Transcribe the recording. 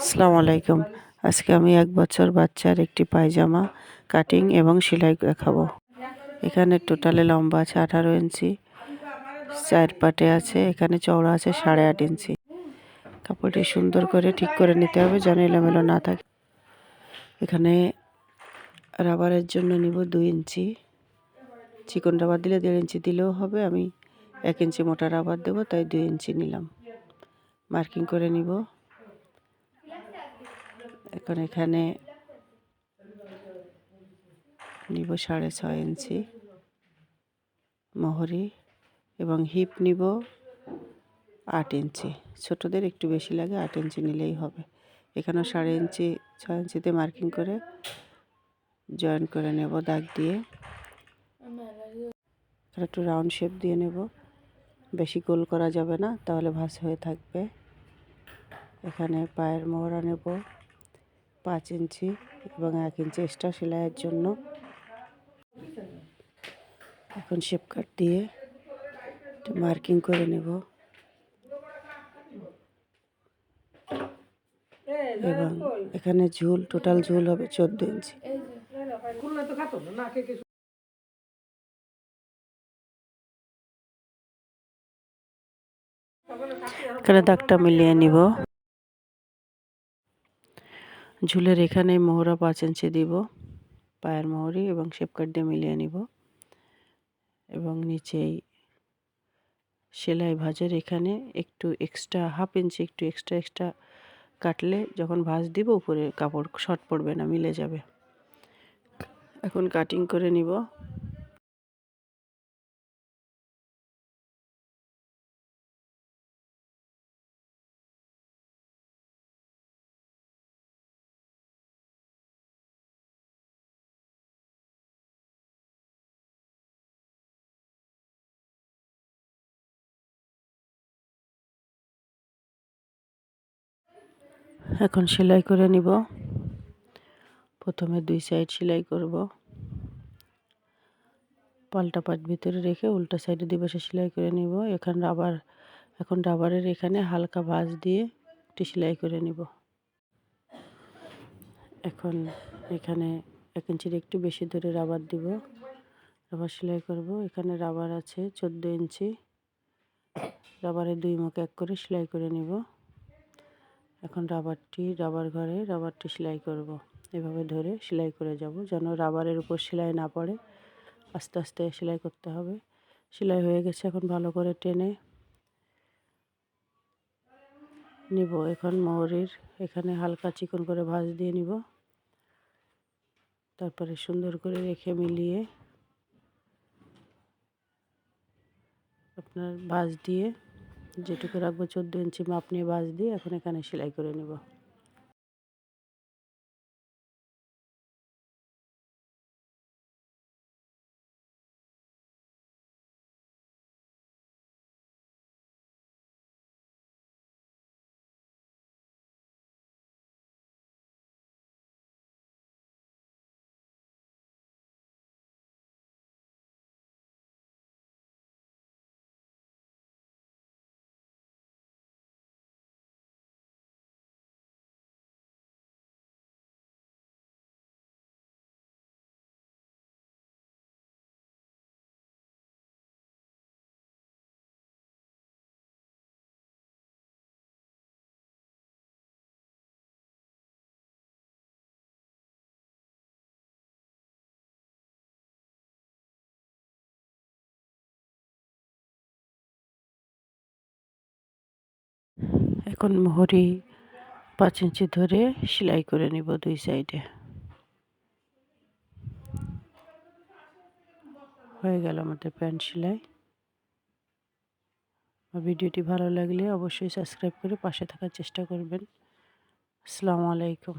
আসসালামু আলাইকুম। আজকে আমি ১ বছর বাচ্চার একটি পায়জামা কাটিং এবং সেলাই দেখাবো। এখানে টোটালে লম্বা আছে ১৮ ইঞ্চি, ৪ পাটে আছে, এখানে চওড়া আছে ৮.৫ ইঞ্চি। কাপড়টি সুন্দর করে ঠিক করে নিতে হবে যেন এলোমেলো না থাকে। এখানে রাবারের জন্য নিব ২ ইঞ্চি, চিকন রাবার দিলে ১.৫ ইঞ্চি দিলেও হবে। আমি ১ ইঞ্চি মোটা রাবার দেবো, তাই ২ ইঞ্চি নিলাম। মার্কিং করে নিব। এখন এখানে নিব ৬.৫ ইঞ্চি মোহরি এবং হিপ নিব ৮ ইঞ্চি। ছোটদের একটু বেশি লাগে, ৮ ইঞ্চি নিলেই হবে। এখানেও ৬.৫ ইঞ্চি ৬ ইঞ্চিতে মার্কিং করে জয়েন করে নেব দাগ দিয়ে। একটু রাউন্ড শেপ দিয়ে নেব, বেশি গোল করা যাবে না, তাহলে ভাঁজ হয়ে থাকবে। এখানে পায়ের মোহরা নেব ৫ ইঞ্চি এবং ১ ইঞ্চি এক্সট্রা সেলাইয়ের জন্য। এখন শেপ কাট দিয়ে মার্কিং করে নেব এবং এখানে ঝুল টোটাল ঝুল হবে ১৪ ইঞ্চি। এখানে দাগটা মিলিয়ে নিব। ঝুলের এখানে মোহরা ৫ ইঞ্চি দিব, পায়ের মোহরি এবং শেপ কাট দিয়ে মিলিয়ে নিব এবং নিচেই সেলাই ভাঁজের এখানে একটু এক্সট্রা ১/২ ইঞ্চি একটু এক্সট্রা কাটলে যখন ভাঁজ দিব উপরে কাপড় শর্ট পড়বে না, মিলে যাবে। এখন কাটিং করে নিব। এখন সেলাই করে নিব। প্রথমে ২ সাইড সেলাই করব, পাল্টা পাট ভিতরে রেখে উল্টা সাইডে ২ পাশে সেলাই করে নিব। এখন রাবারের এখানে হালকা ভাঁজ দিয়ে একটি সেলাই করে নিব। এখন এখানে ১ ইঞ্চির একটু বেশি ধরে রাবার দিব, রাবার সেলাই করব। এখানে রাবার আছে ১৪ ইঞ্চি, রাবারের ২ মুখ ১ করে সেলাই করে নিব। এখন রাবার ঘরে রাবারটি সেলাই করব। এভাবে ধরে সেলাই করে যাব যেন রাবারের উপর সেলাই না পড়ে। আস্তে আস্তে সেলাই করতে হবে। সেলাই হয়ে গেছে, এখন ভালো করে টেনে নিব। এখন মোহরির এখানে হালকা চিকন করে ভাঁজ দিয়ে নিব, তারপরে সুন্দর করে রেখে মিলিয়ে আপনার ভাঁজ দিয়ে যেটুকু রাখবো ১৪ ইঞ্চি মাপ নিয়ে ভাঁজ দিয়ে এখন এখানে সেলাই করে নেব। এখন মোহরি ৫ ইঞ্চি ধরে সেলাই করে নিব ২ সাইডে। হয়ে গেল আমাদের প্যান্ট সেলাই। ভিডিওটি ভালো লাগলে অবশ্যই সাবস্ক্রাইব করে পাশে থাকার চেষ্টা করবেন। আসসালামু আলাইকুম।